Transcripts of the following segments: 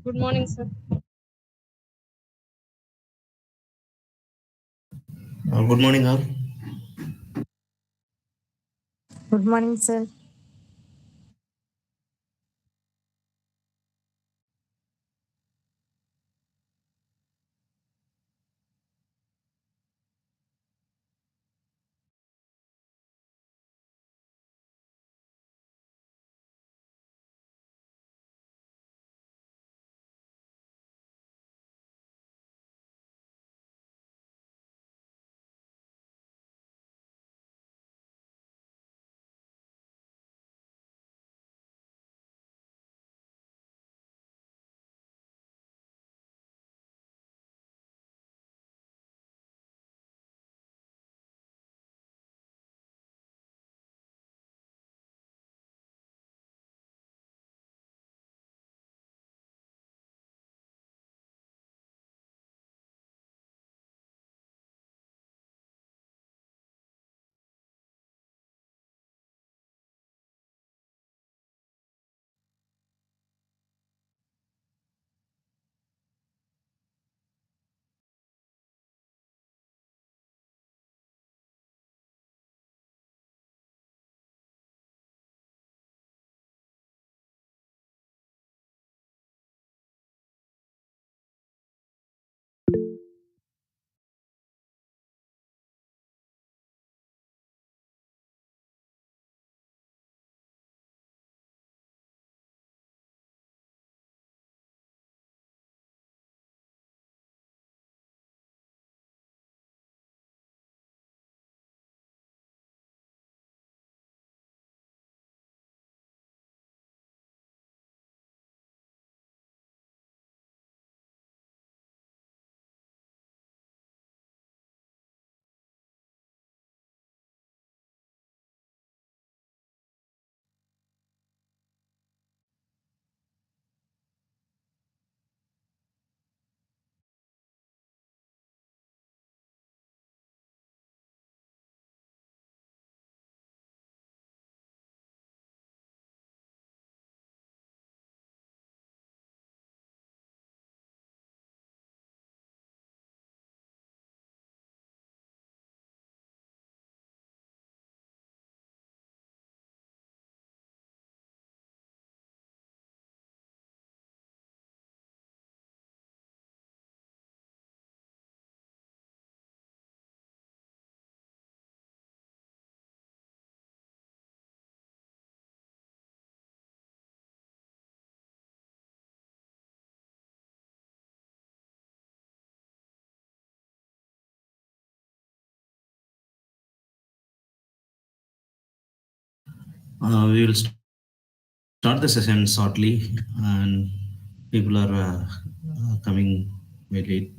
Good morning, sir. Good morning, all. Good morning, sir. We will start the session shortly, and people are coming very late.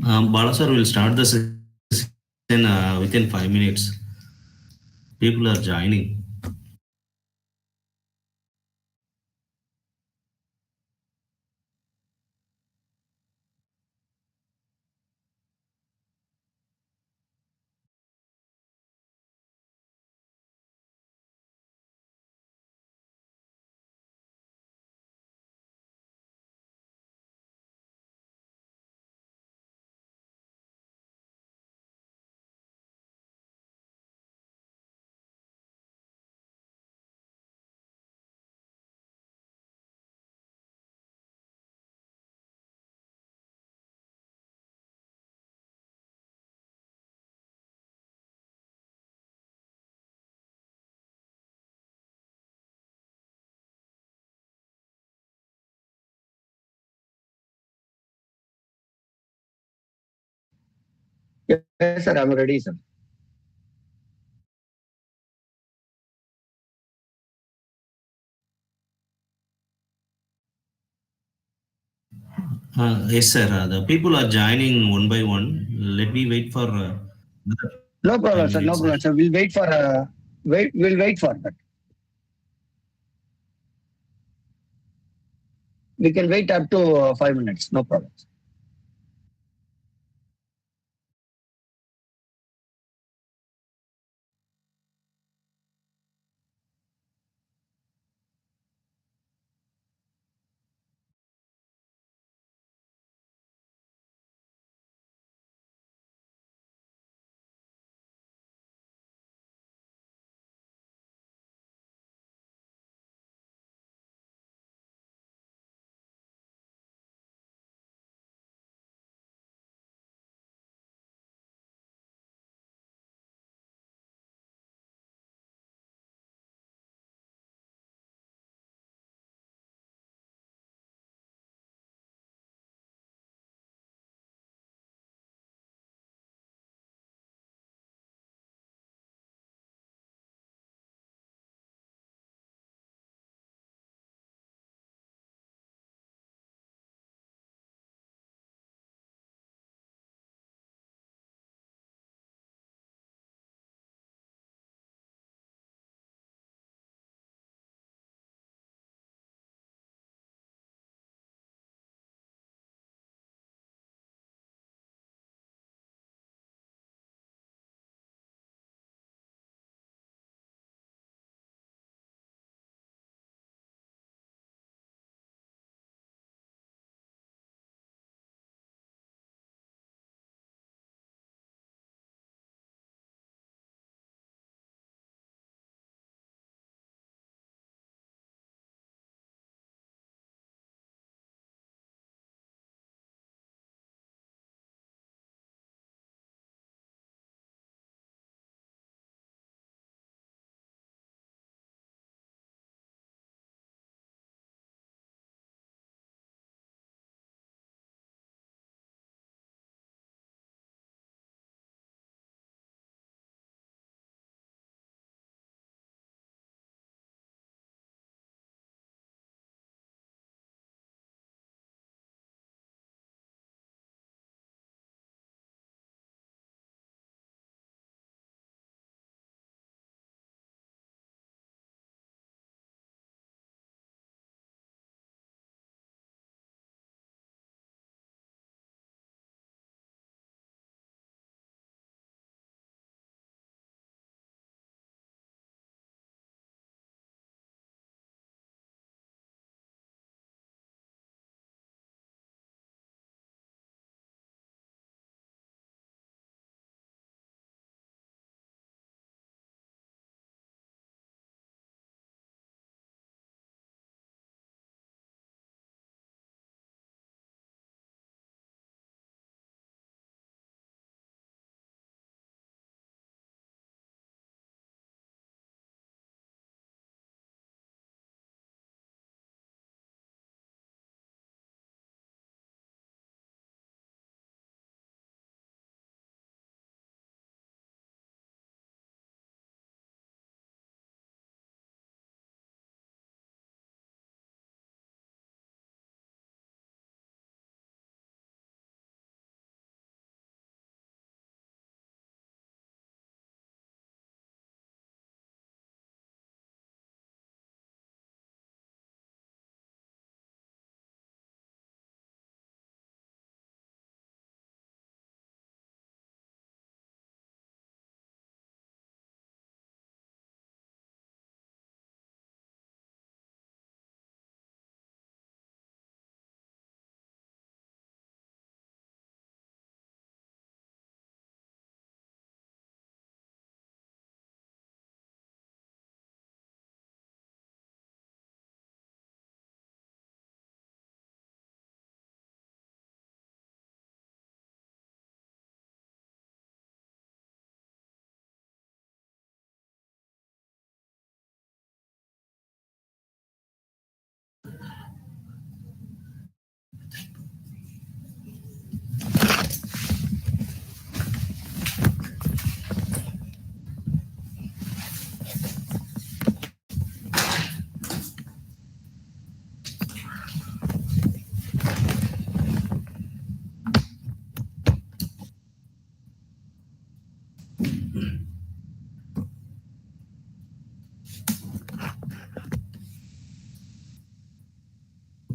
Balasar will start the session within 5 minutes. People are joining. Yes, sir, I'm ready, sir. Yes, sir. The people are joining one by one. Let me wait for another No 5 problem, sir. minutes, No sir. problem, sir. We'll wait for wait. We'll wait for that. We can wait up to 5 minutes. No problem.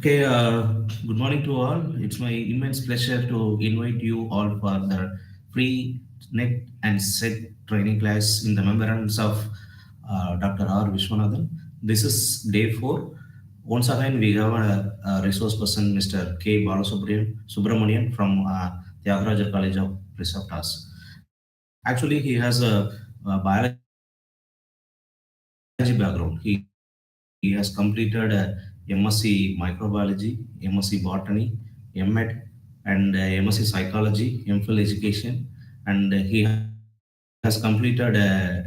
Okay, good morning to all. It's my immense pleasure to invite you all for the free net and set training class in the remembrance of Dr. R. Viswanathan. This is day 4. Once again, we have a resource person, Mr. K. Balasubramanian from Thiagarajar College of Preceptors. Actually, he has a biology background. He has completed MSc Microbiology, MSc Botany, MD, and MSc Psychology, MPhil Education, and he has completed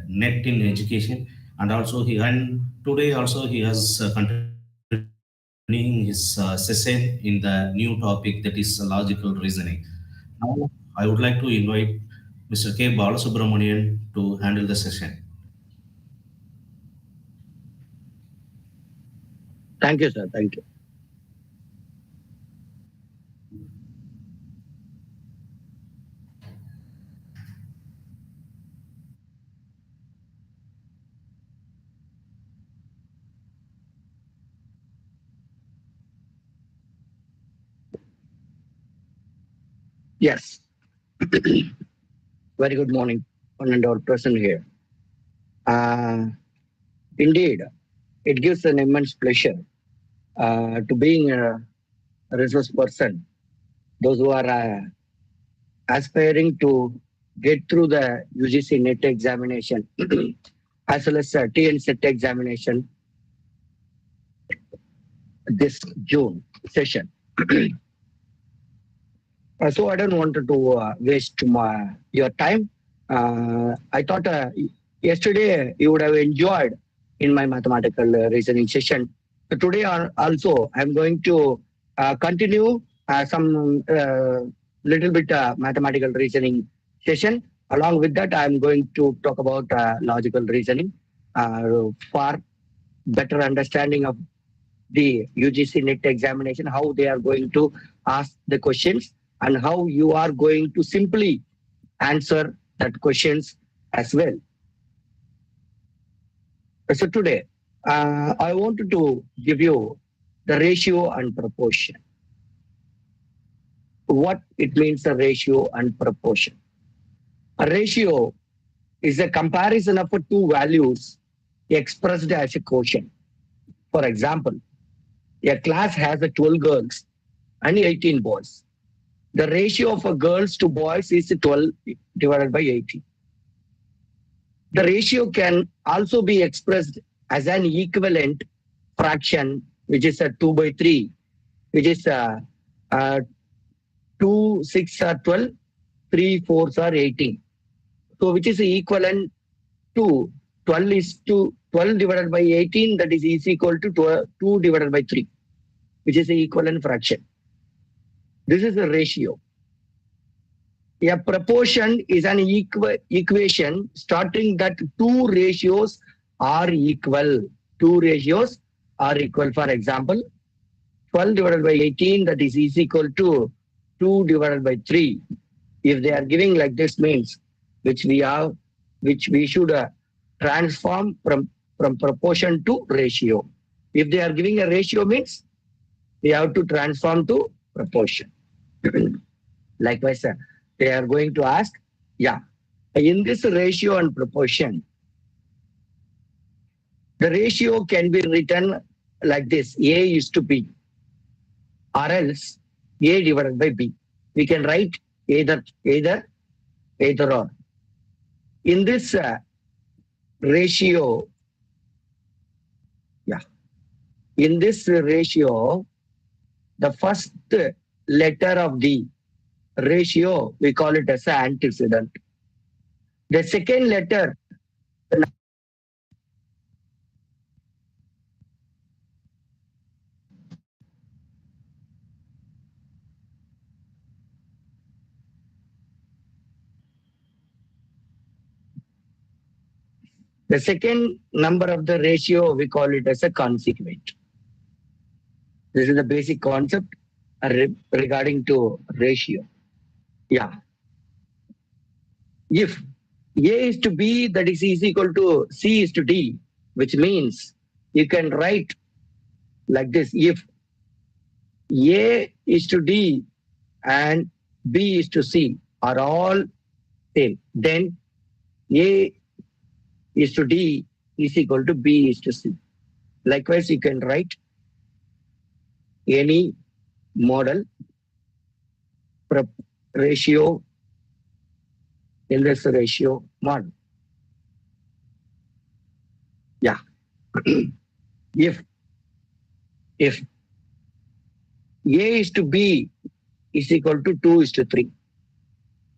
NET in Education, and also today also he has continuing his session in the new topic, that is logical reasoning. Now, I would like to invite Mr. K. Balasubramanian to handle the session. Thank you, sir. Thank you. Yes. Very good morning, one and all present here. Indeed, it gives an immense pleasure to being a resource person. Those who are aspiring to get through the UGC NET examination as well as TN set examination this June session. So I don't want to waste your time. I thought yesterday you would have enjoyed in my mathematical reasoning session. So today also I'm going to continue some little bit mathematical reasoning session. Along with that, I'm going to talk about logical reasoning for better understanding of the UGC NET examination, how they are going to ask the questions and how you are going to simply answer that questions as well. So today, I wanted to give you the ratio and proportion. What it means, the ratio and proportion. A ratio is a comparison of two values expressed as a quotient. For example, a class has 12 girls and 18 boys. The ratio of girls to boys is 12 divided by 18. The ratio can also be expressed as an equivalent fraction, which is 2 by 3, which is 2, 6 are 12, 3, 4 are 18. So which is equivalent to 12 is to 12 divided by 18, that is equal to 2 divided by 3, which is the equivalent fraction. This is the ratio. A proportion is an equation starting that two ratios are equal. Two ratios are equal. For example, 12 divided by 18, that is equal to 2 divided by 3. If they are giving like this means, which we should transform from proportion to ratio. If they are giving a ratio means, we have to transform to proportion. Likewise, they are going to ask, in this ratio and proportion, the ratio can be written like this: A is to B, or else A divided by B. We can write either or. In this ratio, the first letter of the ratio, we call it as an antecedent. The second letter, the second number of the ratio, we call it as a consequent. This is the basic concept regarding to ratio. If A is to B, that is equal to C is to D, which means you can write like this: if A is to D and B is to C are all same. Then A is to D is equal to B is to C. Likewise, you can write any model ratio in this ratio model. Yeah. if A is to B is equal to 2 is to 3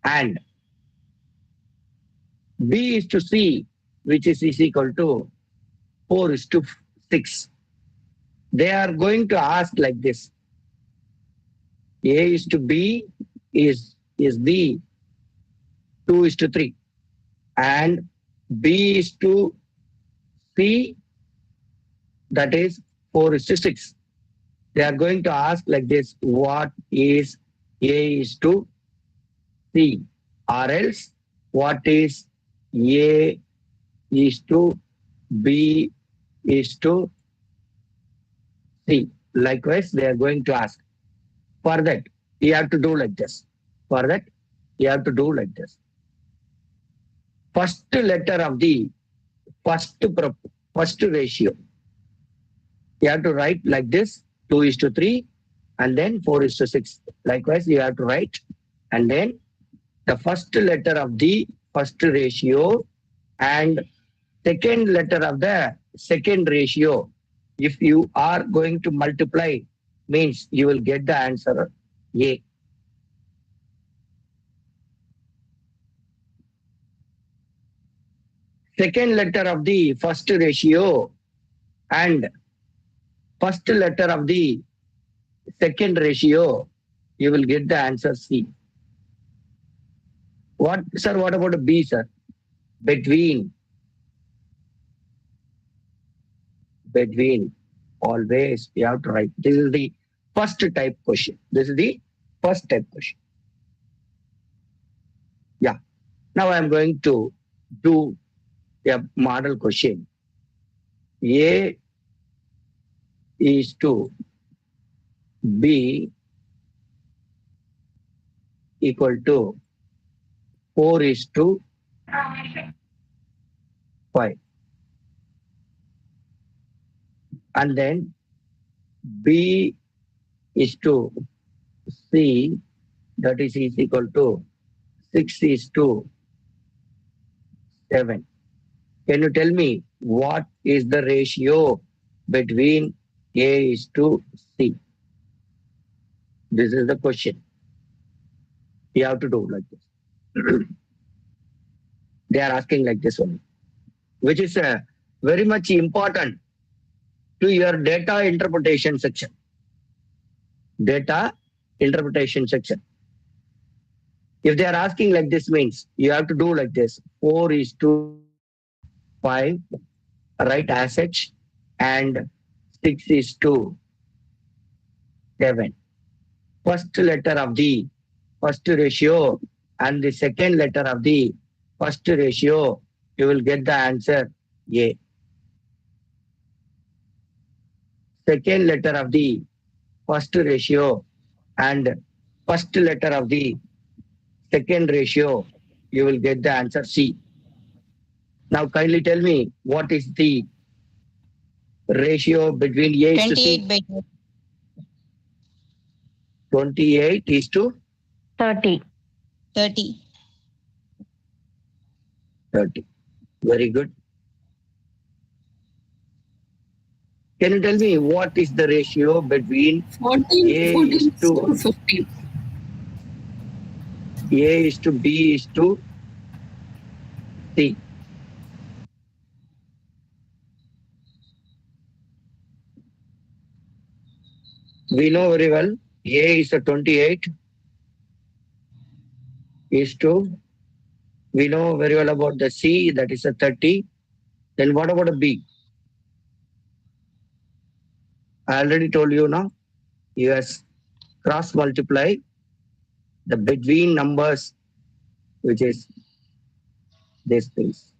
and B is to C, which is equal to 4 is to 6. They are going to ask like this. A is to B is the 2 is to 3 and B is to C, that is 4 is to 6. They are going to ask like this, what is A is to C, or else what is A is to B is to C. Likewise, they are going to ask. For that, you have to do like this. For that, you have to do like this. First letter of the first ratio. You have to write like this, 2 is to 3 and then 4 is to 6. Likewise, you have to write and then the first letter of the first ratio and second letter of the second ratio. If you are going to multiply, means you will get the answer A. Second letter of the first ratio and first letter of the second ratio, you will get the answer C. What, sir? What about a B, sir? Between. Always you have to write. This is the first type question. This is the first type question. Yeah. Now I am going to do a model question. A is to B equal to 4 is to 5. And then B is to C, that is equal to 6 is to 7. Can you tell me what is the ratio between A is to C? This is the question. You have to do like this. They are asking like this only, which is very much important to your data interpretation section. Data interpretation section. If they are asking like this, means you have to do like this. 4 is to 5, write as such, and 6 is to 7. First letter of the first ratio and the second letter of the first ratio, you will get the answer A. Second letter of the first ratio and first letter of the second ratio, you will get the answer C. Now kindly tell me what is the ratio between A is to C? 28 by 28 is to 30. 30. 30. Very good. Can you tell me what is the ratio between 14 A is to 15. A is to B is to C? We know very well A is a 28 is to, we know very well about the C, that is a 30. Then what about a B? I already told you now. Yes, cross multiply the between numbers, which is this things.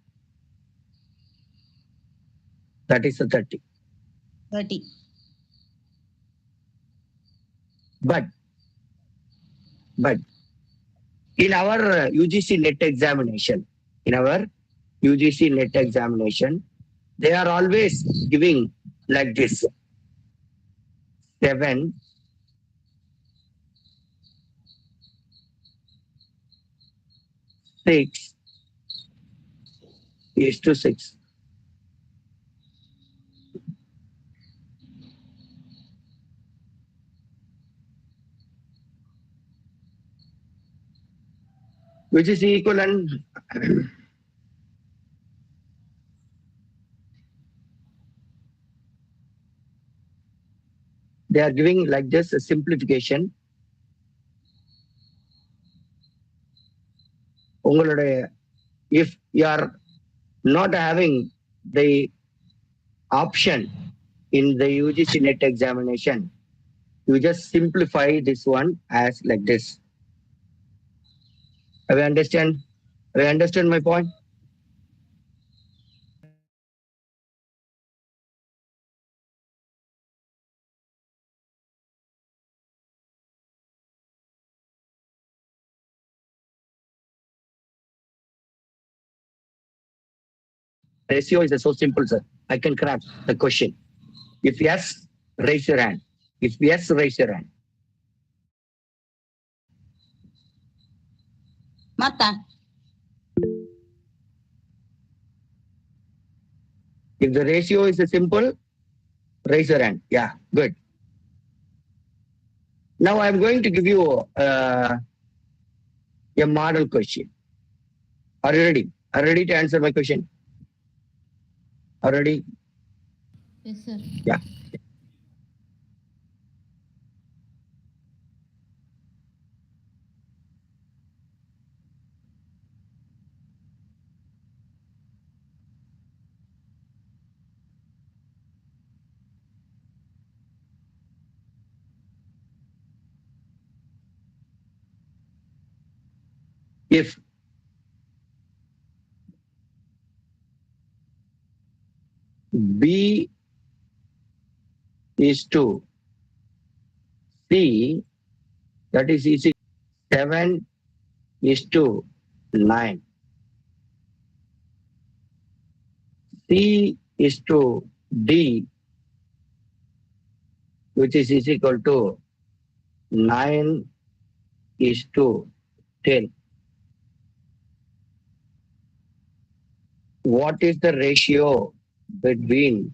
That is a 30. 30. But in our UGC net examination, they are always giving like this: 7, 6 is to 6. Which is equivalent. They are giving like this a simplification. If you are not having the option in the UGC net examination, you just simplify this one as like this. Have you understand? Have you understand my point? Ratio is so simple, sir. I can crack the question. If yes, raise your hand. If yes, raise your hand. Mata. If the ratio is simple, raise your hand. Yeah, good. Now I'm going to give you a model question. Are you ready? Are you ready to answer my question? Are you ready? Yes, sir. Yeah. If B is to C, that is easy. 7 is to 9. C is to D, which is equal to 9 is to 10. What is the ratio between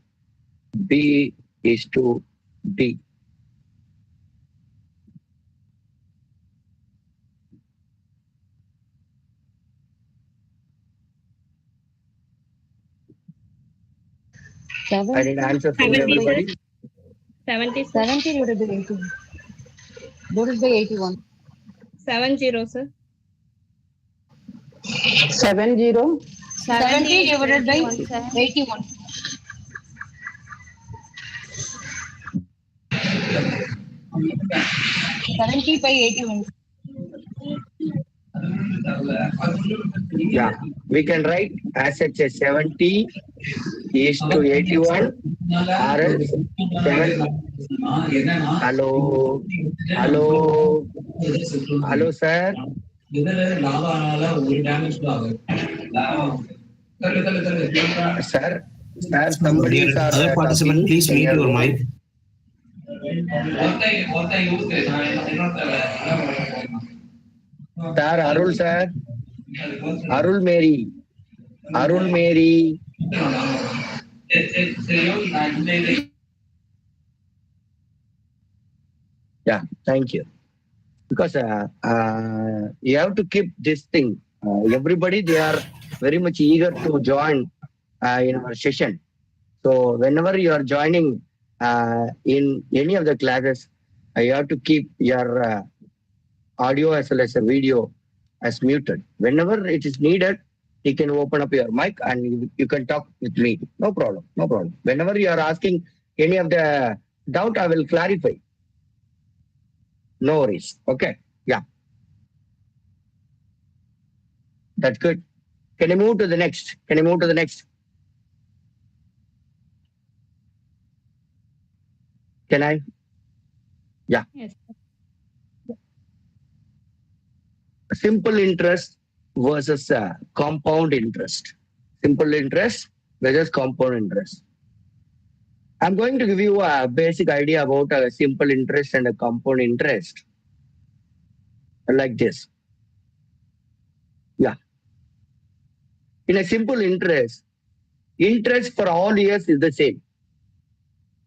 B is to D? I need answer from 70, everybody. 70, 70 divided by 81. Divided by 81. 70, sir. 70 divided by 81. 70 by 81. Yeah, we can write as such a 70 is to 81 or else 7. Hello, sir. Sir, somebody Dear is other participant, talking please in mute your your room. mic. Sir, Arul sir. Arul Mary. Yeah, thank you. Because you have to keep this thing. Everybody, they are very much eager to join in our session. So whenever you are joining in any of the classes, you have to keep your audio as well as a video as muted. Whenever it is needed, you can open up your mic and you can talk with me. No problem. Whenever you are asking any of the doubt, I will clarify. No worries. Okay. Yeah. That's good. Can you move to the next? Can I? Yeah. Yes. simple interest versus compound interest. Simple interest versus compound interest. I'm going to give you a basic idea about a simple interest and a compound interest. Like this. Yeah. In a simple interest, interest for all years is the same.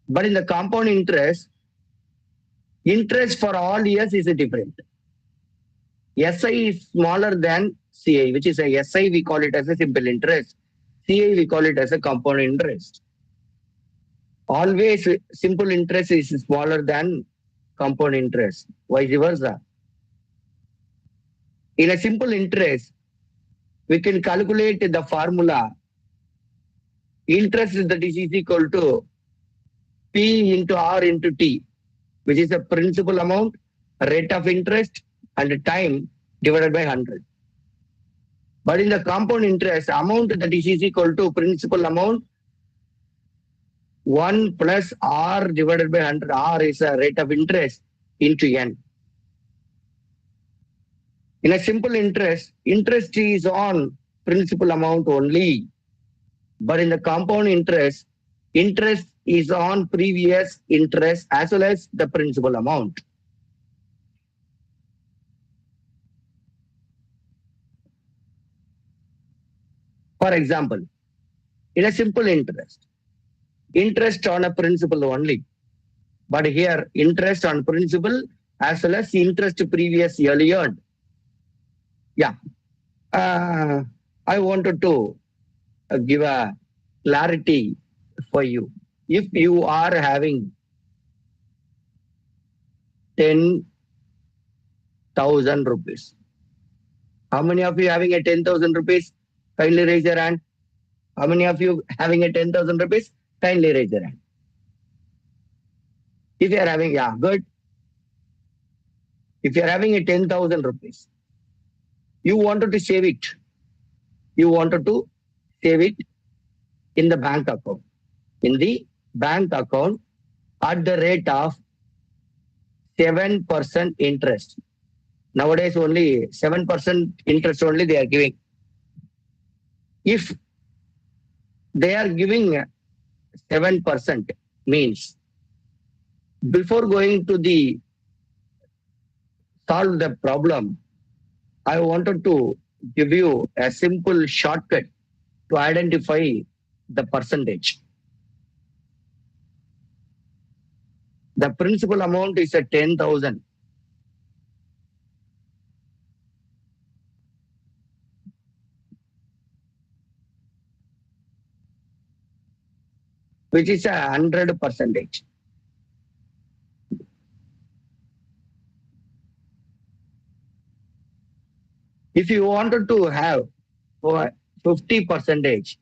But in the compound interest for all years is different. SI is smaller than CI, which is a SI, we call it as a simple interest. CI, we call it as a compound interest. Always simple interest is smaller than compound interest, vice versa. In a simple interest, we can calculate the formula interest that is equal to P into R into T, which is the principal amount, rate of interest, and time divided by 100. But in the compound interest, amount that is equal to principal amount 1 plus R divided by 100. R is a rate of interest into N. In a simple interest is on principal amount only. But in the compound interest is on previous interest as well as the principal amount. For example, in a simple interest on a principal only. But here, interest on principal as well as interest previously earned. Yeah. I wanted to give a clarity for you. If you are having 10,000 rupees, how many of you having a 10,000 rupees? Kindly raise your hand. How many of you having a 10,000 rupees? Kindly raise your hand. If you are having, yeah, good. If you are having a 10,000 rupees, you wanted to save it. You wanted to save it in the bank account. In the bank account at the rate of 7% interest. Nowadays only 7% interest only they are giving. If they are giving 7% means before going to the solve the problem, I wanted to give you a simple shortcut to identify the percentage. The principal amount is at 10,000. Which is 100%. If you wanted to have 50%,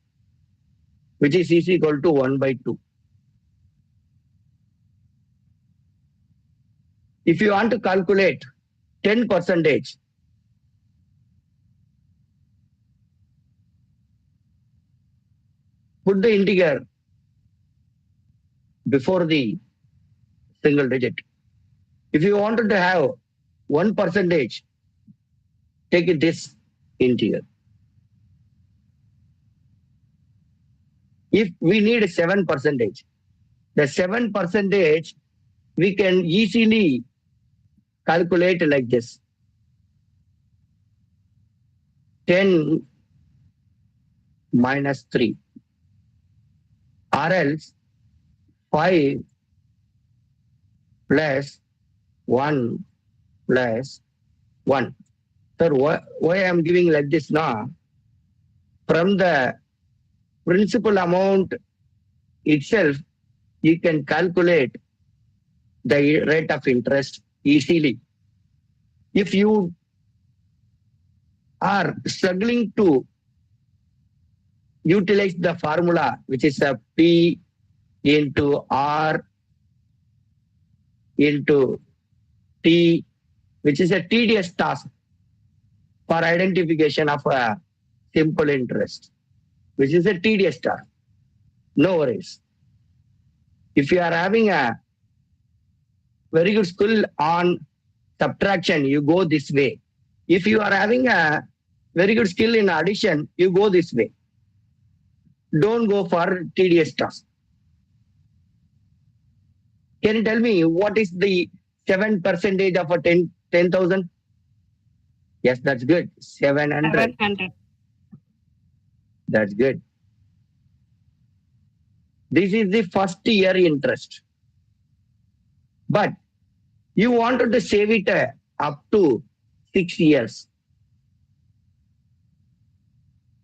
which is equal to 1 by 2. If you want to calculate 10%, put the integer before the single digit. If you wanted to have 1%, take this integer. If we need 7%, the 7% we can easily calculate like this. 10 minus 3. Or else 5 plus 1 plus 1. Sir, why I am giving like this now? From the principal amount itself, you can calculate the rate of interest easily. If you are struggling to utilize the formula, which is a P into R into T, which is a tedious task for identification of a simple interest, which is a tedious task. No worries. If you are having a very good skill on subtraction, you go this way. If you are having a very good skill in addition, you go this way. Don't go for tedious task. Can you tell me what is the 7% of a 10,000? Yes, that's good. 700. 700. That's good. This is the first year interest. But you wanted to save it up to 6 years.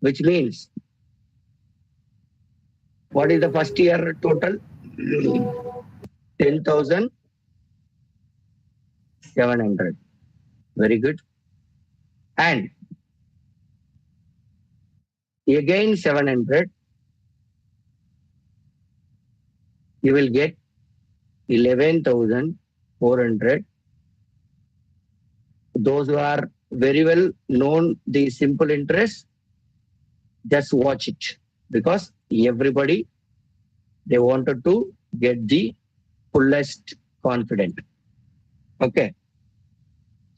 Which means, what is the first year total? 10,700. Very good. And again 700. You will get 11,400. Those who are very well known the simple interest, just watch it, because everybody, they wanted to get the fullest confident. Okay.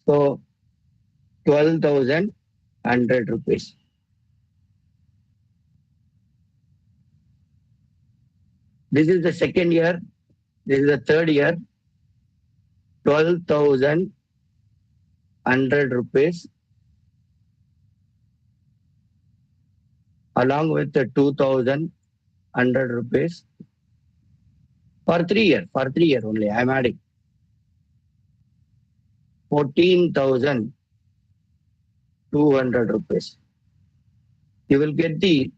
So 12,100 rupees. This is the second year. This is the third year. 12,100 rupees along with the 2,100 rupees for 3 years. For 3 years only, I am adding 14,200 rupees. You will get the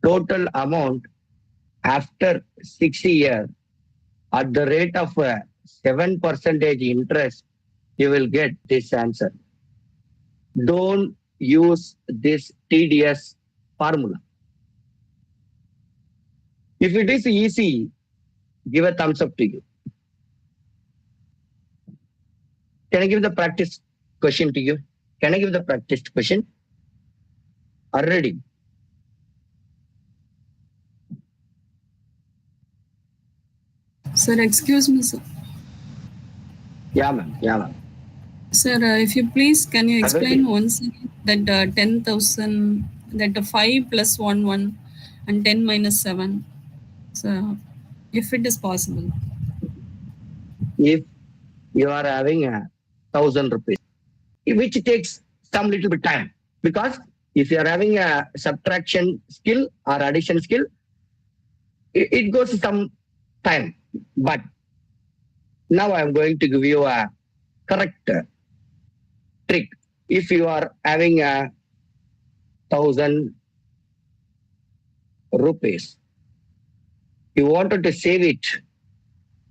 total amount after 6 years at the rate of 7% interest. You will get this answer. Don't use this tedious formula. If it is easy, give a thumbs up to you. Can I give the practice question to you? Can I give the practice question? Are you ready? Sir, excuse me, sir. Yeah, ma'am. Yeah, ma'am. Sir, if you please, can you explain once again that 10,000, that 5 plus 1, 1 and 10 minus 7? So, if it is possible. If you are having 1,000 rupees, which takes some little bit time, because if you are having a subtraction skill or addition skill, it goes some time. But now I am going to give you a correct trick. If you are having 1,000 rupees, you wanted to save it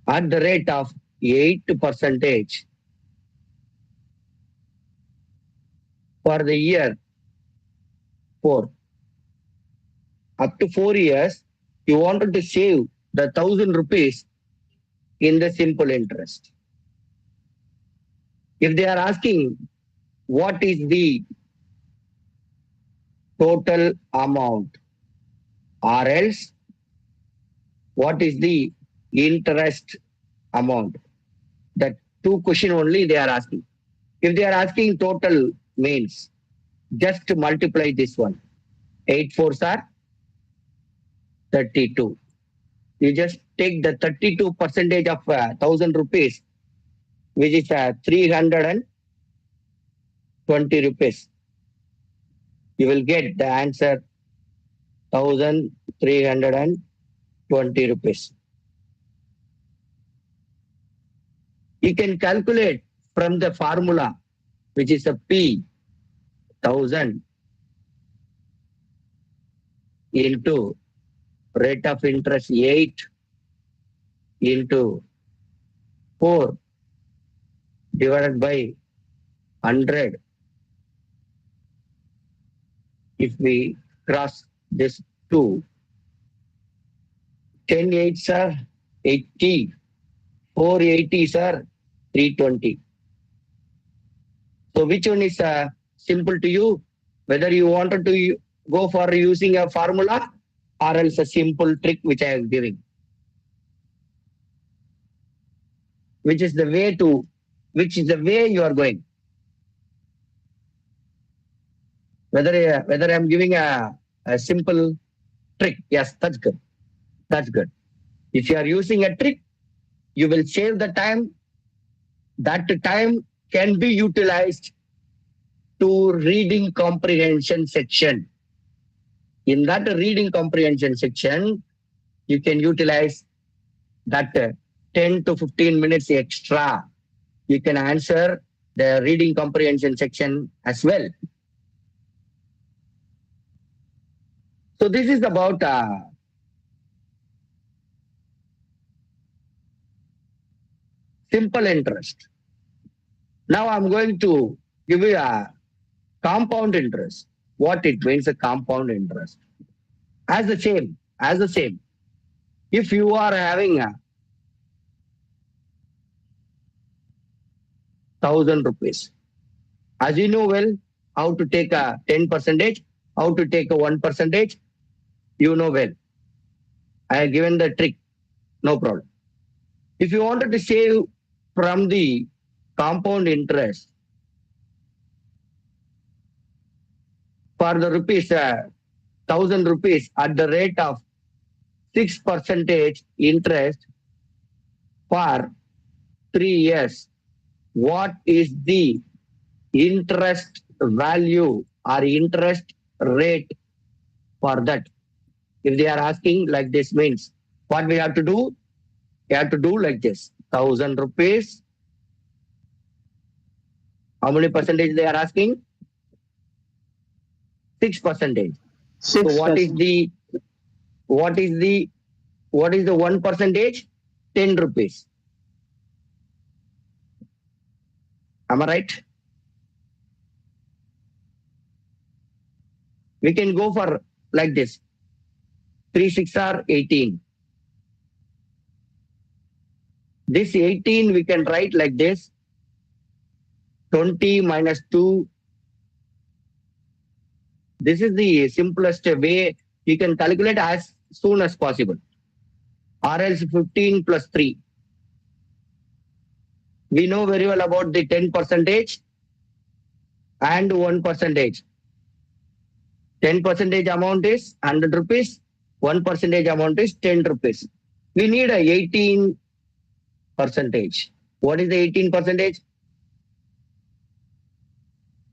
at the rate of 8% for the year 4. Up to 4 years, you wanted to save the 1,000 rupees in the simple interest. If they are asking what is the total amount, or else what is the interest amount, that 2 questions only they are asking. If they are asking total, means just multiply this one. 8 4s are 32. You just take the 32% of 1,000 rupees, which is 320 rupees. You will get the answer 1,320 rupees. You can calculate from the formula, which is a P 1,000 into rate of interest 8 into 4 divided by 100. If we cross this 2, 10 8s are 80, 4 80s are 320. So which one is simple to you? Whether you wanted to go for using a formula or else a simple trick which I am giving. Which is the way to which is the way you are going. Whether I'm giving a simple trick, yes, that's good. That's good. If you are using a trick, you will save the time. That time can be utilized to reading comprehension section. In that reading comprehension section, you can utilize that 10 to 15 minutes extra. You can answer the reading comprehension section as well. So this is about simple interest. Now I'm going to give you a compound interest. What it means, a compound interest. As the same. If you are having 1,000 rupees, as you know well, how to take a 10%, how to take a 1%, you know well. I have given the trick, no problem. If you wanted to save from the compound interest for the rupees, 1,000 rupees at the rate of 6% interest for 3 years, what is the interest value or interest rate for that? If they are asking like this means, what we have to do? We have to do like this. 1,000 rupees. How many percentage they are asking? 6%. So what is the 1%? 10 rupees. Am I right? We can go for like this. 3 6 are 18. This 18 we can write like this. 20 minus 2. This is the simplest way you can calculate as soon as possible. Or else 15 plus 3. We know very well about the 10% and 1%. 10% amount is 100 rupees. 1% amount is 10 rupees. We need a 18%. What is the 18%?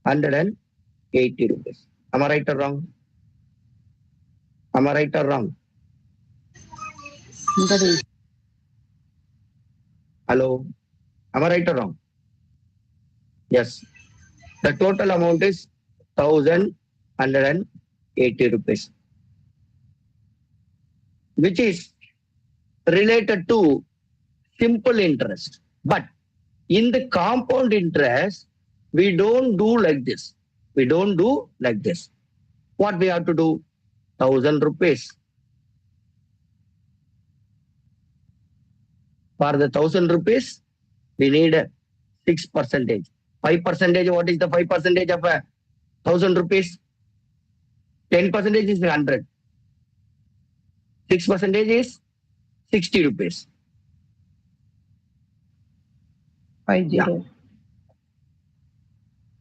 180 rupees. Am I right or wrong? Am I right or wrong? Hello? Am I right or wrong? Yes. The total amount is 1,180 rupees, which is related to simple interest. But in the compound interest, we don't do like this. We don't do like this. What we have to do? 1,000 rupees. For the 1,000 rupees, we need 6%. 5%, what is the 5% of 1,000 rupees? 10% is 100. 6% is 60 rupees. 50. Yeah.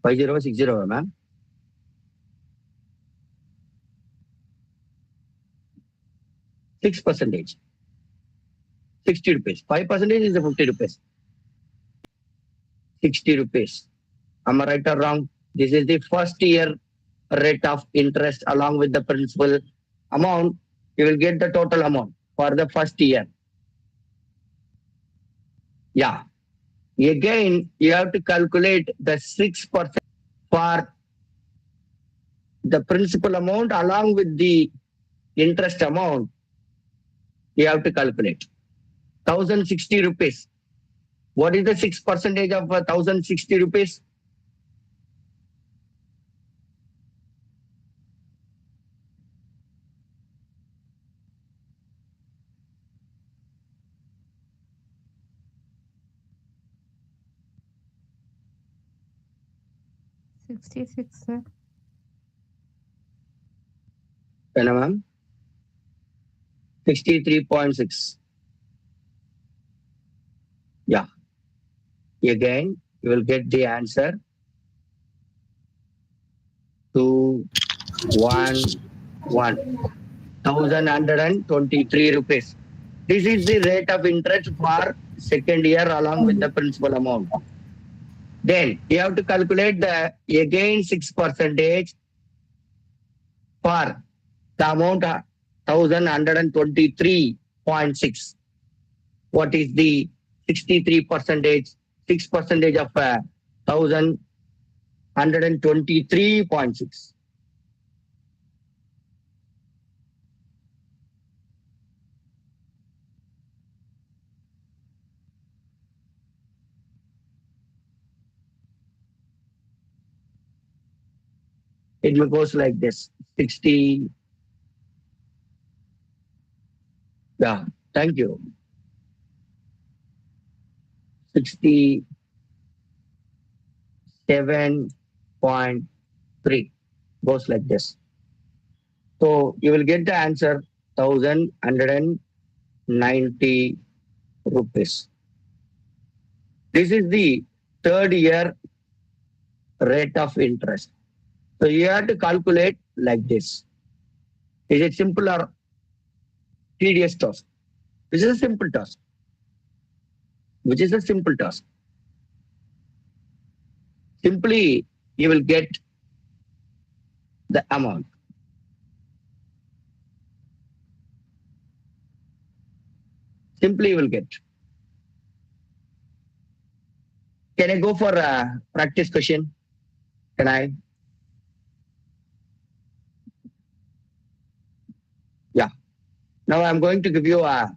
5060, ma'am. 6%. 60 rupees. 5% is 50 rupees. 60 rupees. Am I right or wrong? This is the first year rate of interest along with the principal amount. You will get the total amount for the first year. Yeah. Again, you have to calculate the 6% for the principal amount along with the interest amount. You have to calculate. 1,060 rupees. What is the 6% of 1,060 rupees? $66, sir. Ma'am? 63.6. Yeah. Again, you will get the answer 1,123 rupees. This is the rate of interest for second year along with the principal amount. Then you have to calculate the again 6% for the amount of 1,123.6. What is the 63%? 6% of 1,123.6. It goes like this. 60. Yeah, thank you. 67.3 goes like this. So you will get the answer 1,190 rupees. This is the third year rate of interest. So you have to calculate like this. Is it simple or tedious task? This is a simple task. Which is a simple task. Simply, you will get the amount. Simply, you will get. Can I go for a practice question? Can I? Yeah. Now I'm going to give you a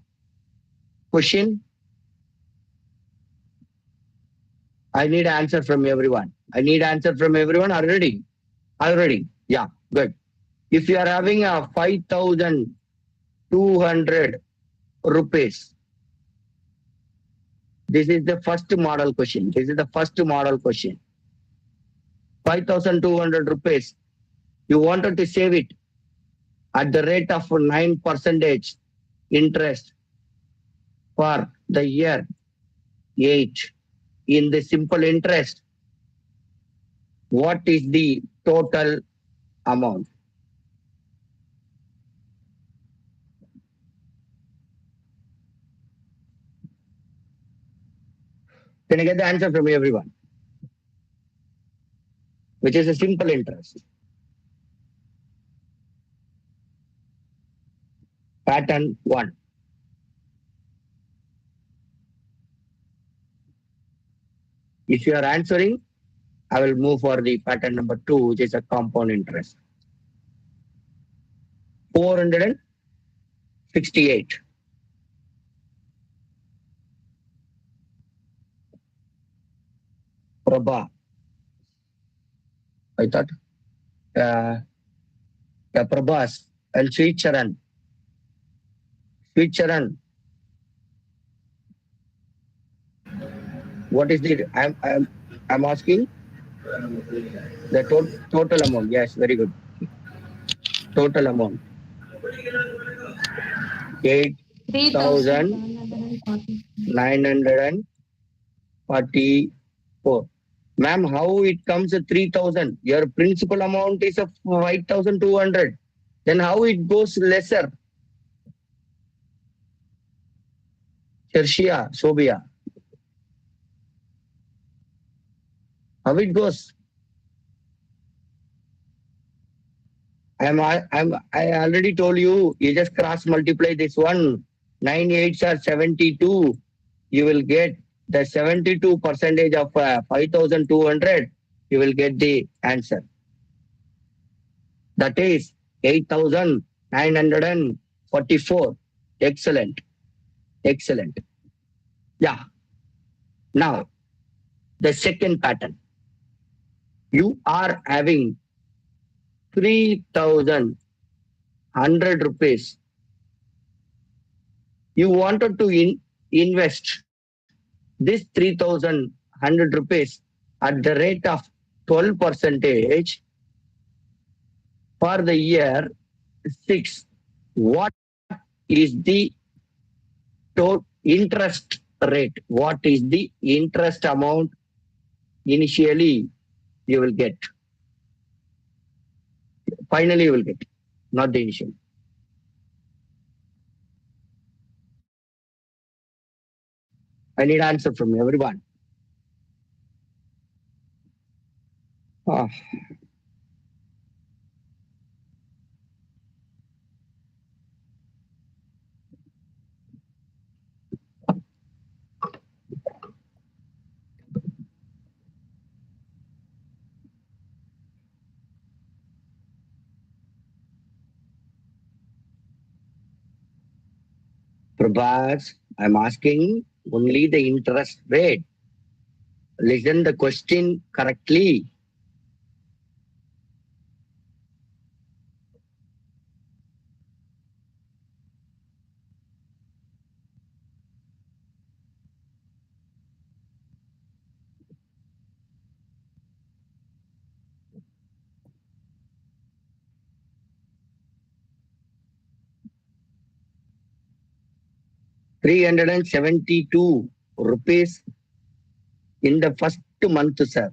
question. I need an answer from everyone. I need an answer from everyone. Are you ready? Are you ready? Yeah, good. If you are having a 5,200 rupees, this is the first model question. This is the first model question. 5,200 rupees. You wanted to save it at the rate of 9% interest for the year 8 in the simple interest. What is the total amount? Can I get the answer from everyone? Which is a simple interest. Pattern 1. If you are answering, I will move for the pattern number 2, which is a compound interest. 468. Prabha. I thought. Prabhas and Sweet Charan. Sweet Charan. What is the? I'm asking the total amount. Yes, very good. Total amount. 8,944. Ma'am, how it comes at 3,000? Your principal amount is of 5,200. Then how it goes lesser? Tertia, Sobia. How it goes? I already told you, you just cross multiply this one. 9 8s are 72. You will get the 72% of 5,200. You will get the answer. That is 8,944. Excellent. Excellent. Yeah. Now, the second pattern. You are having 3,100 rupees. You wanted to invest this 3,100 rupees at the rate of 12% for the year 6. What is the total interest rate? What is the interest amount initially you will get. Finally you will get, not the initial. I need answer from everyone. Ah. Prabhas, I'm asking only the interest rate. Listen the question correctly. ₹372 in the first month, sir.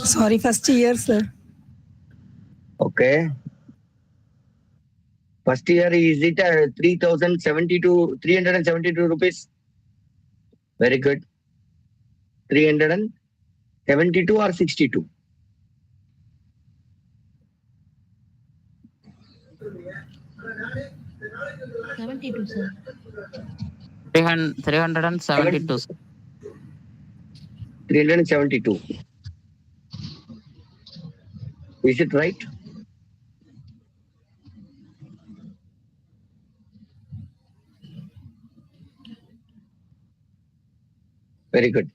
Sorry, first year, sir. Okay. First year, is it 372 rupees? Very good. 372 or 62? $72, sir. 372. 372. Is it right? Very good.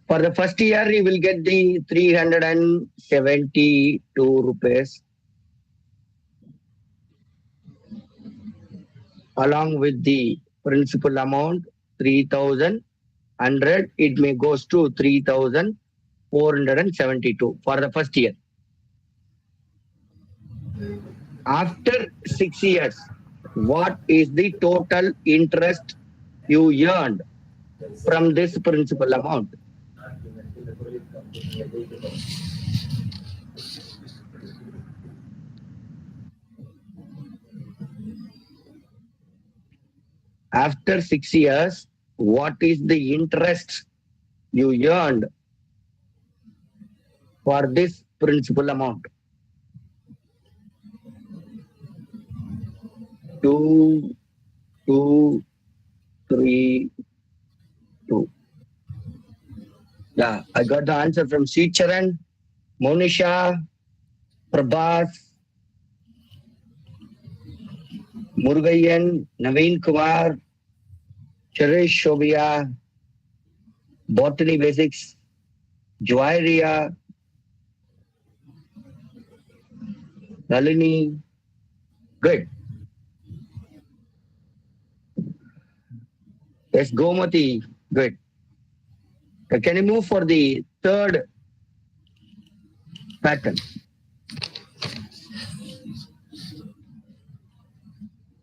For the first year, you will get the 372 rupees along with the principal amount 3,100. It may goes to 3,472 for the first year. After 6 years, what is the total interest you earned from this principal amount? After 6 years, what is the interest you earned for this principal amount? 2, 2, 3, 2. Yeah, I got the answer from Sricharan, Monisha, Prabhas, Murugayan, Naveen Kumar, Suresh Shobia, Botany Basics, Joyria, Nalini. Good. Yes, Gomati. Good. Can you move for the third pattern?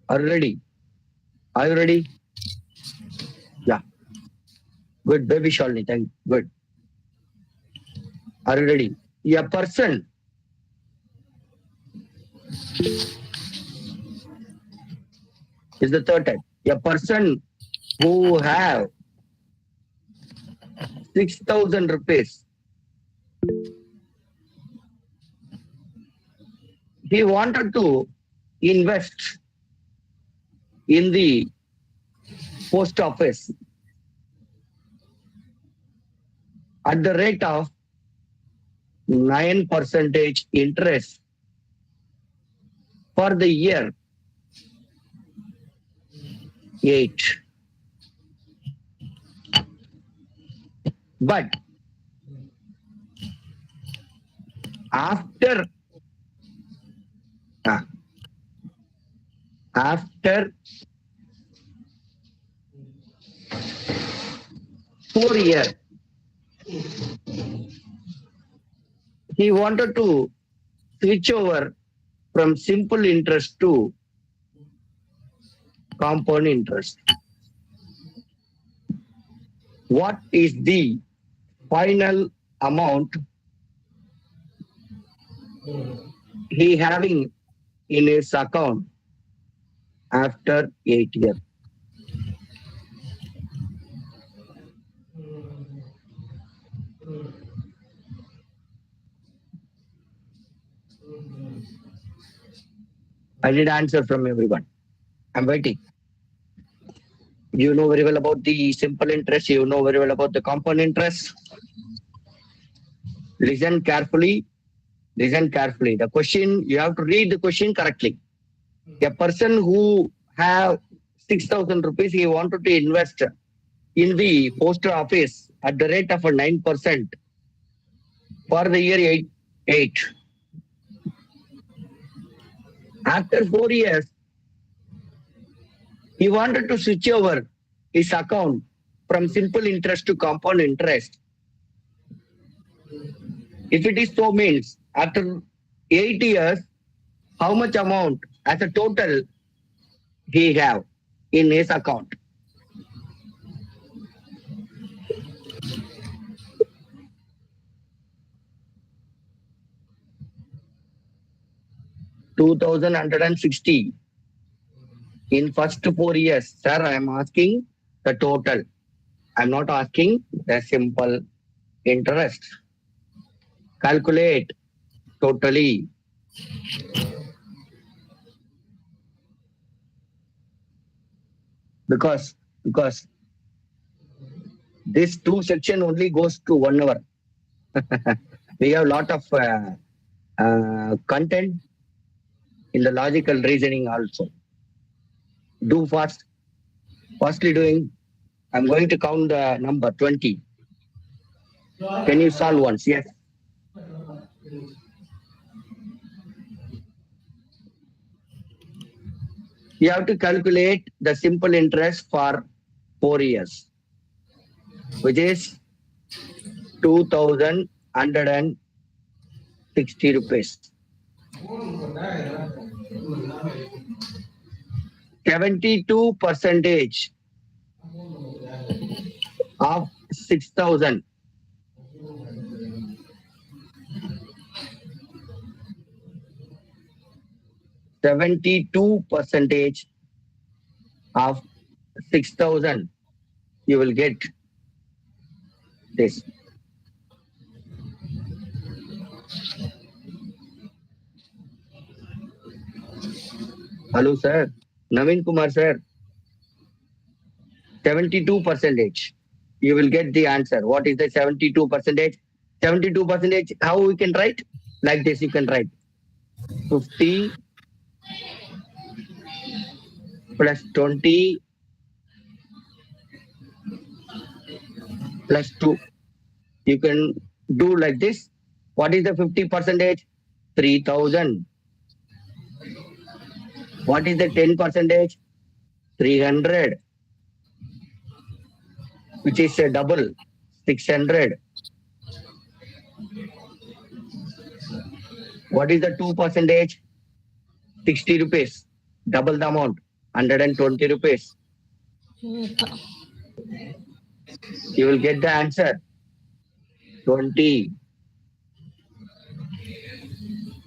Are you ready? Are you ready? Yeah. Good. Baby Shalini. Thank you. Good. Are you ready? A person is the third type. A person who have 6,000 rupees, he wanted to invest in the post office at the rate of 9% interest for the year 8. But after 4 years, he wanted to switch over from simple interest to compound interest. what is the final amount he having in his account after 8 years? I need answer from everyone. I'm waiting. You know very well about the simple interest. You know very well about the compound interest. Listen carefully. Listen carefully. The question, you have to read the question correctly. A person who have 6,000 rupees, he wanted to invest in the post office at the rate of 9% for the year 8. After 4 years, he wanted to switch over his account from simple interest to compound interest. If it is so, means after 8 years, how much amount as a total he have in his account? $2,160 in first 4 years. Sir, I am asking the total. I am not asking the simple interest. Calculate totally. Because this 2 section only goes to 1 hour. We have a lot of content in the logical reasoning also. Do fast. Fastly doing. I'm going to count the number 20. Can you solve once? Yes. You have to calculate the simple interest for 4 years, which is 2,160 rupees. 72% of 6,000. %72 of 6,000. You will get this. Hello, sir. Naveen Kumar, sir. 72%. You will get the answer. What is the 72%? 72%, how we can write? Like this, you can write 50 plus 20 plus 2. You can do like this. What is the 50%? 3,000. What is the 10%? 300. Which is a double, 600. What is the 2%? 60 rupees. Double the amount, 120 rupees. You will get the answer. 20.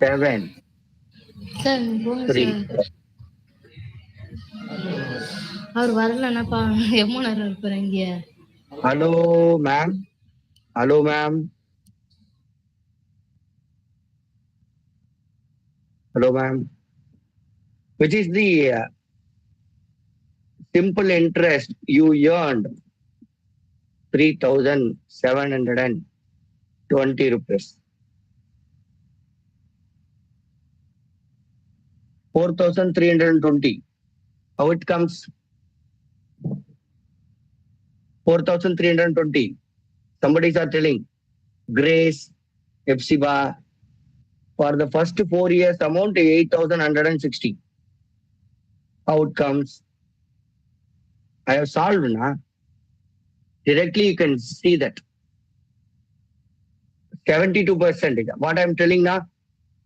7. Sir போங்க 3. Sir. அவர் வரலன்னாப்பா எவ்வளோ நேரம் இருப்பார் இங்கே? Hello, ma'am. Hello, ma'am. Hello, ma'am. Which is the simple interest you earned? 3,720 rupees. 4,320. How it comes? 4,320. Somebody are telling Grace, Epsiba, for the first 4 years amount 8,160. How it comes? I have solved now. Directly you can see that. 72%. What I am telling now?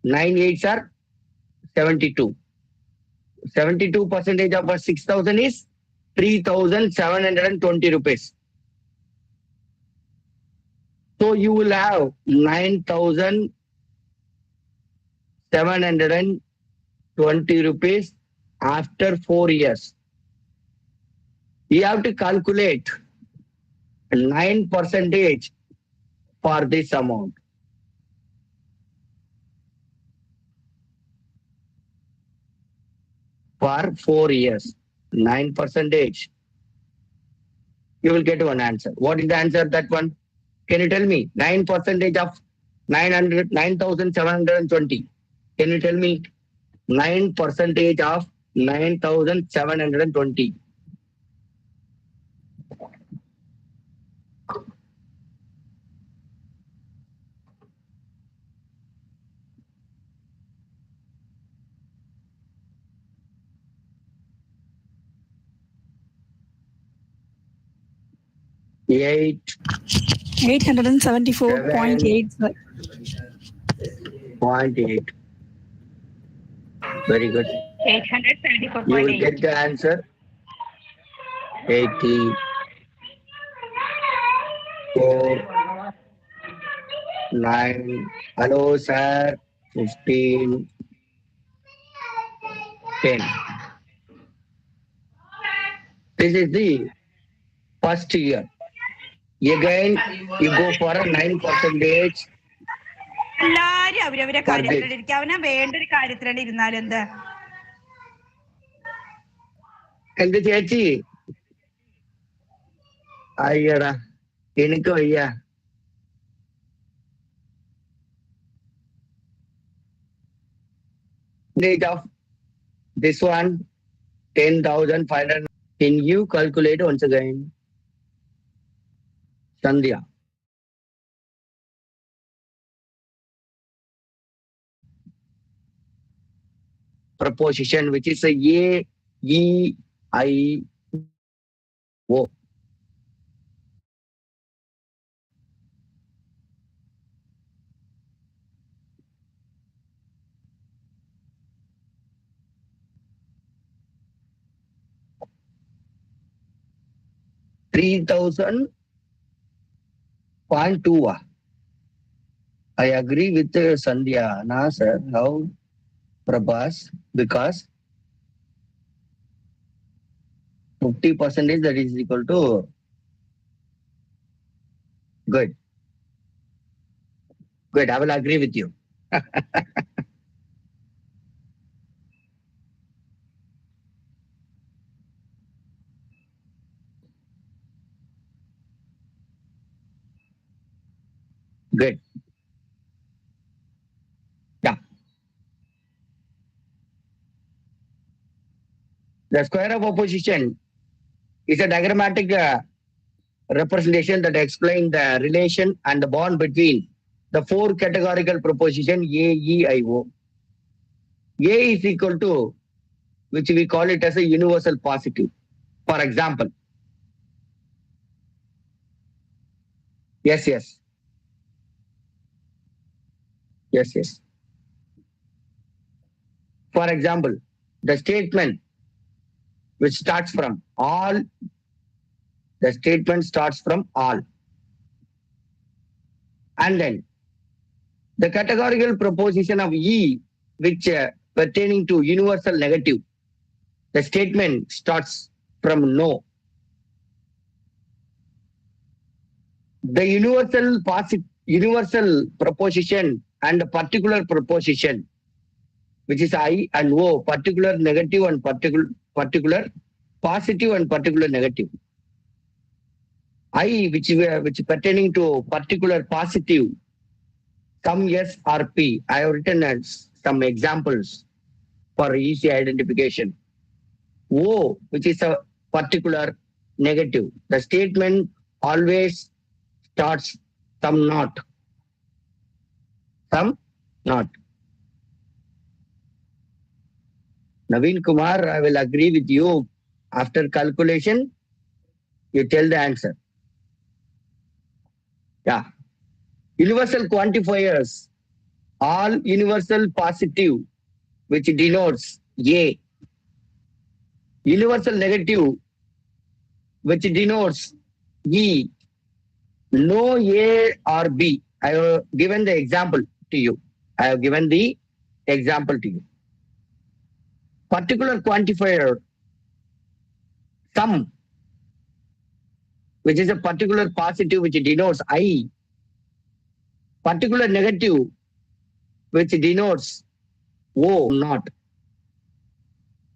9 8s are 72. 72% of 6,000 is 3,720 rupees. So you will have 9,720 rupees after 4 years. You have to calculate 9% for this amount. For 4 years, 9%. You will get one answer. What is the answer? That one? Can you tell me? 9% of 9,720. Can you tell me? 9% of 9,720. Eight, 874.8, sir. 0.8. Very good. 874.8. You will get the answer. 84, 9. Hello, sir. 15, 10. This is the first year. Again, you go for a 9%. എല്ലാരും അവരവരെ കാര്യത്തിലിരിക്കും. അവനെ വേണ്ട ഒരു കാര്യത്തിലാണ് ഇരുന്നാലും എന്താ എന്ത് ചേച്ചി അയ്യടാ എനിക്ക് വയ്യ of this one 10,500. Can you calculate once again? Sandhya. Preposition which is a E, I, O. $3,000.2. I agree with Sandhya. Na sir, how Prabhas? Because 50% that is equal to good. Good. I will agree with you. Good. Yeah. The square of opposition is a diagrammatic representation that explains the relation and the bond between the four categorical proposition A, E, I, O. A is equal to, which we call it as a universal positive. For example, yes. For example, the statement which starts from all, the statement starts from all. And then the categorical proposition of E, which pertaining to universal negative, the statement starts from no. The universal proposition and the particular proposition, which is I and O, particular negative and particular positive and particular negative. I, which pertaining to particular positive, some S or P. I have written as some examples for easy identification. O, which is a particular negative. The statement always starts some not. Some not. Naveen Kumar, I will agree with you. After calculation, you tell the answer. Yeah. Universal quantifiers, all universal positive, which denotes A. Universal negative, which denotes E. no A or B. I have given the example to you. I have given the example to you. Particular quantifier sum, which is a particular positive which denotes I, particular negative which denotes O not.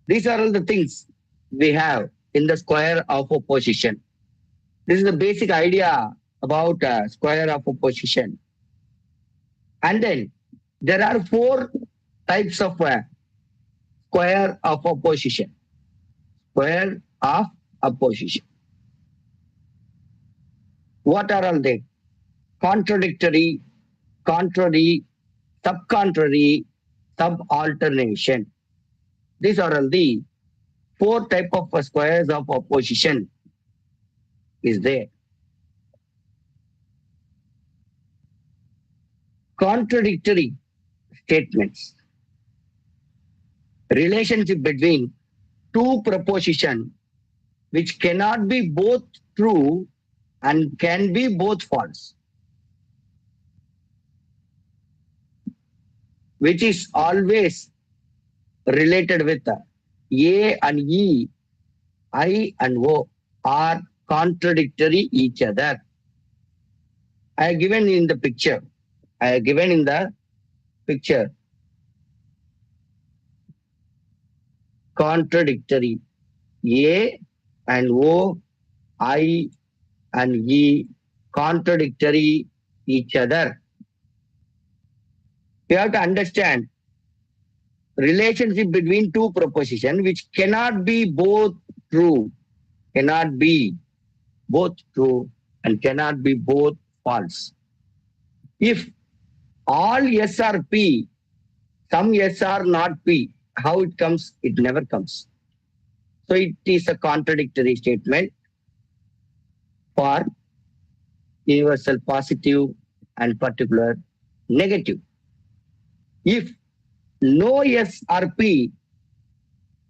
These are all the things we have in the square of opposition. This is the basic idea about square of opposition. And then there are 4 types of square of opposition. Square of opposition. What are all they? Contradictory, contrary, subcontrary, subalternation. These are all the 4 type of squares of opposition is there. Contradictory statements. Relationship between 2 propositions which cannot be both true and can be both false, which is always related with A and E, I and O are contradictory each other. I have given in the picture. Contradictory. A and O, I and E, contradictory each other. You have to understand relationship between 2 propositions which cannot be both true, cannot be both true and cannot be both false. If all S are P, some S are not P, how it comes? It never comes. So it is a contradictory statement for universal positive and particular negative. If no S or P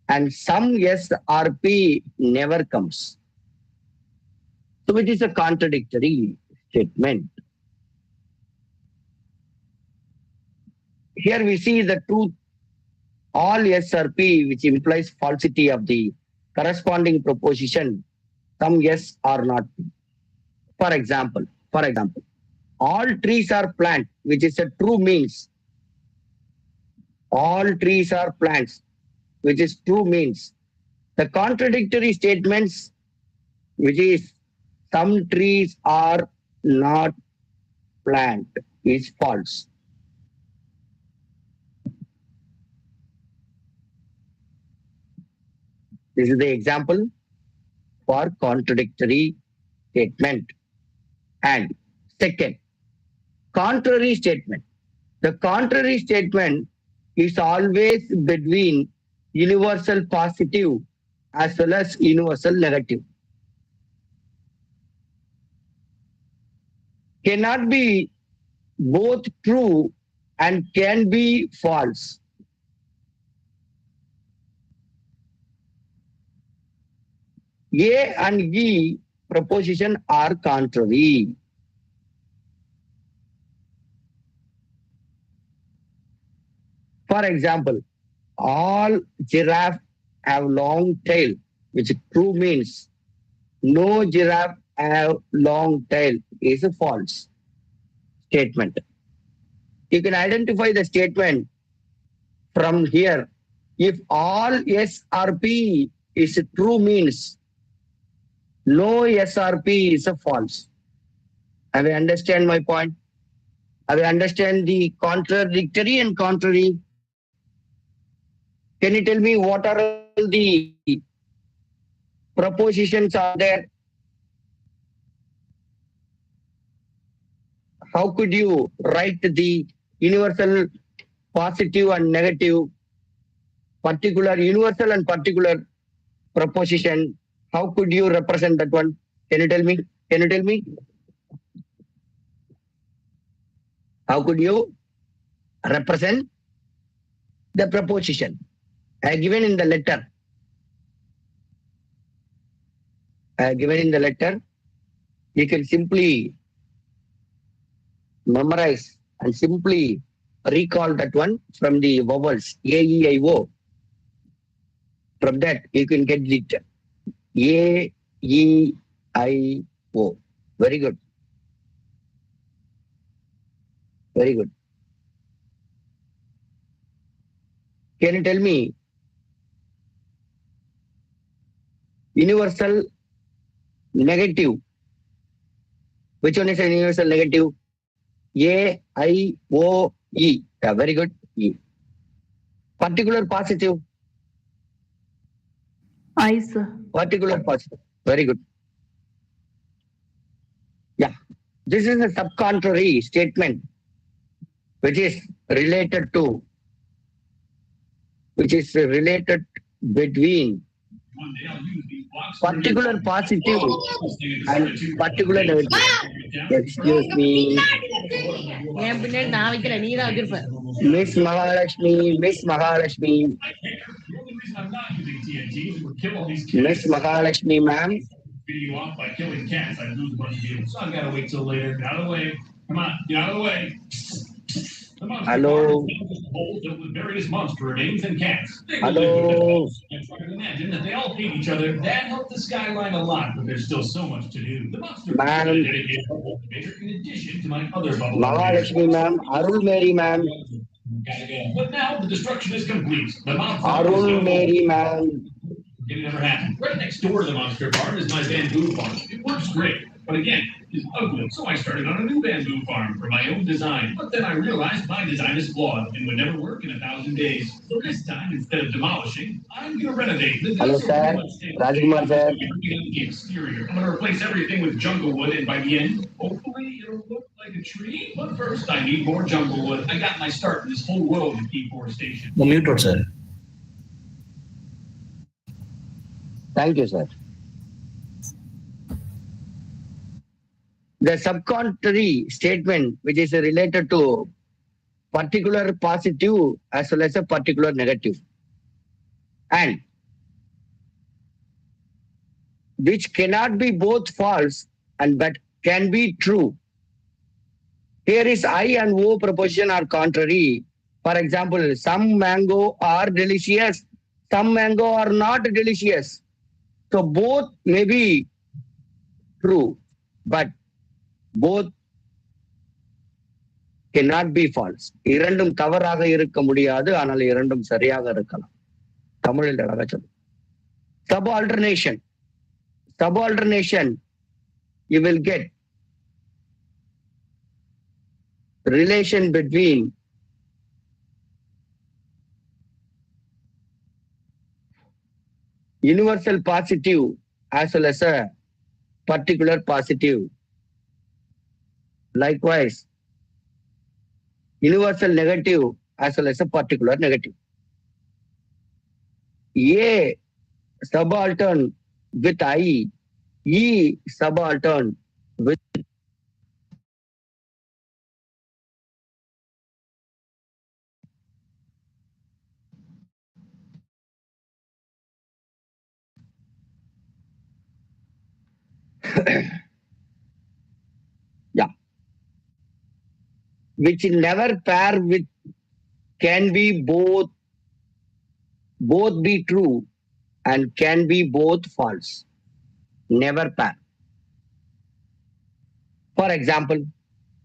and some S or P never comes. So it is a contradictory statement. Here we see the truth, all S or P, which implies falsity of the corresponding proposition, some S or not P. For example, all trees are plants, which is a true means. All trees are plants, which is true means. The contradictory statements, which is some trees are not plant, is false. This is the example for contradictory statement. And second, contrary statement. The contrary statement is always between universal positive as well as universal negative. Cannot be both true and can be false. A and E proposition are contrary. For example, all giraffe have long tail, which true means no giraffe have long tail is a false statement. You can identify the statement from here. If all S or P is true means no S or P is a false. Have you understand my point? Have you understand the contradictory and contrary? Can you tell me what are the propositions are there? How could you write the universal positive and negative, particular universal and particular proposition? How could you represent that one? Can you tell me? Can you tell me? How could you represent the proposition? I have given in the letter. You can simply memorize and simply recall that one from the vowels A, E, I, O. From that, you can get it A, E, I, O. Very good. Very good. Can you tell me universal negative? Which one is a universal negative? A, I, O, E. Yeah, very good. E. Particular positive. I, sir. Particular positive. Very good. Yeah. This is a subcontrary statement which is related between particular positive and particular negative. Excuse me. Miss Mahalakshmi, Miss Mahalakshmi. Miss Mahalakshmi, ma'am. You off by killing cats, I'd lose a bunch of views. So I've got to wait till later. Get out of the way. Come on, get out of the way. The monster Hello. farm is filled with holes filled with various monster remains and cats. They Hello. live with them. I try to imagine that they all hate each other. That helped the skyline a lot, but there's still so much to do. The monster Ma'am. is a dedicated bubble invader in addition to my other bubble Mahalakshmi, ma'am. Arul Mary, ma'am. Gotta go. But now the destruction is complete. The monster Arul Mary, ma'am. It never happened. Right next door to the monster farm is my bamboo farm. It works great, but again, it's ugly. So I started on a new bamboo farm for my own design. But then I realized my design is flawed and would never work in 1,000 days. So this time, instead of demolishing, I'm gonna renovate. Hello, sir. Rajkumar, sir. The exterior. I'm gonna replace everything with jungle wood, and by the end, hopefully, it'll look like a tree. But first, I need more jungle wood. I got my start in this whole world of deforestation. Mute, sir. Thank you, sir. The subcontrary statement, which is related to particular positive as well as a particular negative, and which cannot be both false and but can be true. Here is I and O proposition are contrary. For example, some mango are delicious, some mango are not delicious. So both may be true, but both cannot be false. இரண்டும் தவறாக இருக்க முடியாது, ஆனால் இரண்டும் சரியாக இருக்கலாம். தமிழில் அழகா சொல்லு. Subalternation. Subalternation, you will get relation between universal positive as well as a particular positive. Likewise, universal negative as well as a particular negative. A subaltern with I, E subaltern with yeah, which never pair with, can be both be true and can be both false. Never pair. For example,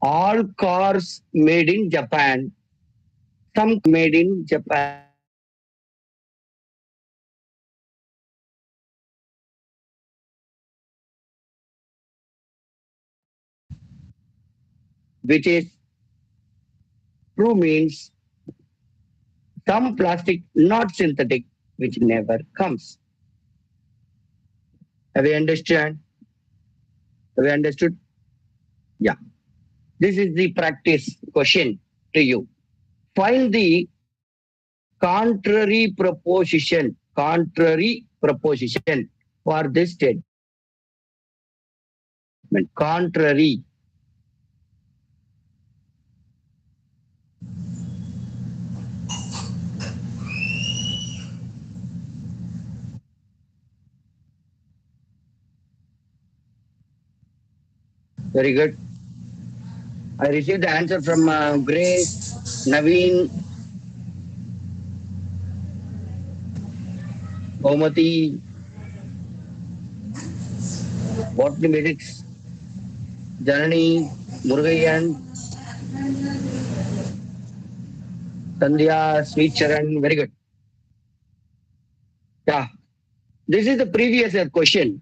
all cars made in Japan, some made in Japan. Which is true means some plastic not synthetic, which never comes. Have you understood? Have you understood? Yeah. This is the practice question to you. Find the contrary proposition for this statement. Contrary. Very good. I received the answer from Grace, Naveen, Gomati, Botany Medics, Janani, Murugayan, Sandhya, Sweet Charan. Very good. Yeah. This is the previous year question.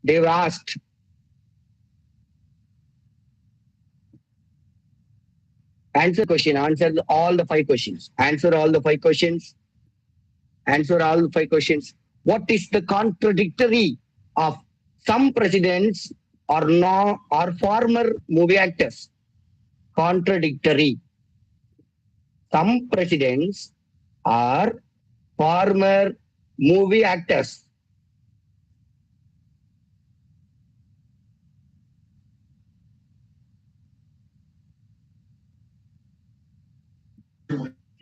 They've asked. Answer question. Answer all the 5 questions. Answer all the 5 questions. Answer all the 5 questions. What is the contradictory of some presidents or no or former movie actors? Contradictory. Some presidents are former movie actors.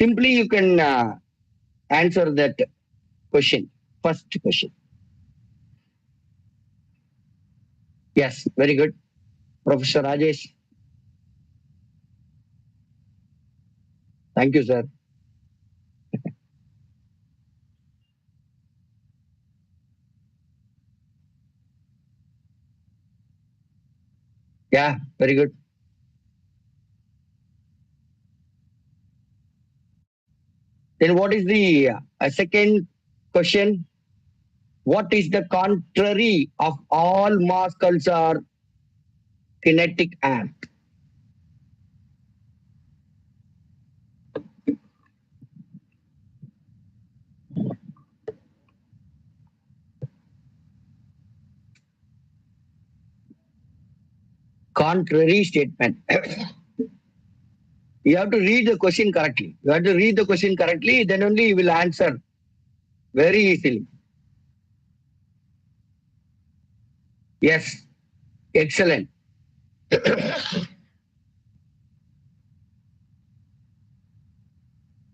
Simply you can answer that question. First question. Yes, very good. Professor Rajesh. Thank you, sir. Yeah, very good. Then what is the second question? What is the contrary of all mass culture kinetic act? Contrary statement. You have to read the question correctly. You have to read the question correctly, then only you will answer very easily. Yes, excellent.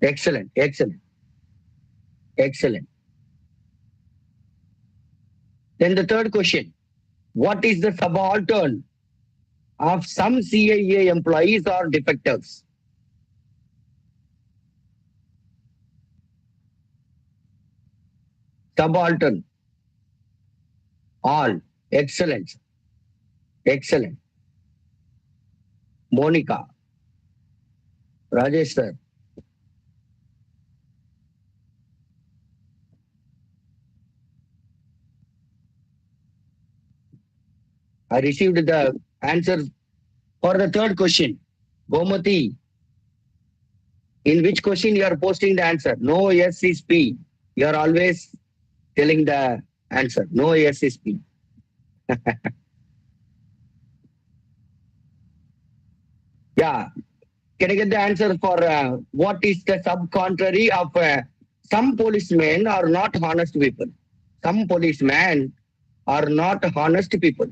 Excellent, excellent, excellent. Then the third question. What is the subaltern of some CIA employees or defectors? Subaltern. All. Excellent. Excellent. Monica. Rajesh sir. I received the answer for the third question. Gomati. In which question you are posting the answer? No, yes is P. You are always telling the answer. No, yes is P. Yeah. Can I get the answer for what is the subcontrary of some policemen are not honest people? Some policemen are not honest people.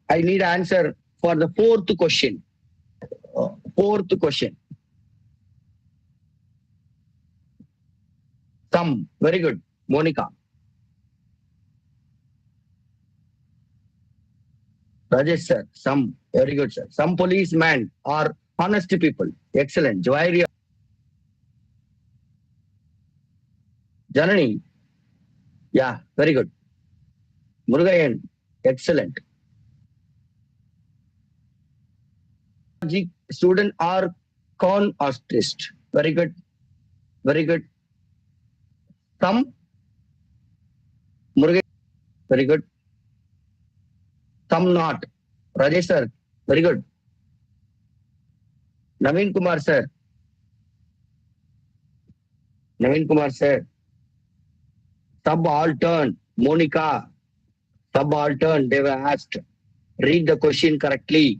I need answer for the fourth question. Fourth question. Some. Very good. Monica. Rajesh sir. Some. Very good, sir. Some policemen are honest people. Excellent. Joyria. Janani. Yeah, very good. Murugayan. Excellent. Student are con artist. Very good. Very good. Some. Murugayan. Very good. Some not. Rajesh sir. Very good. Naveen Kumar sir. Naveen Kumar sir. Subaltern. Monica. Subaltern. They were asked. Read the question correctly.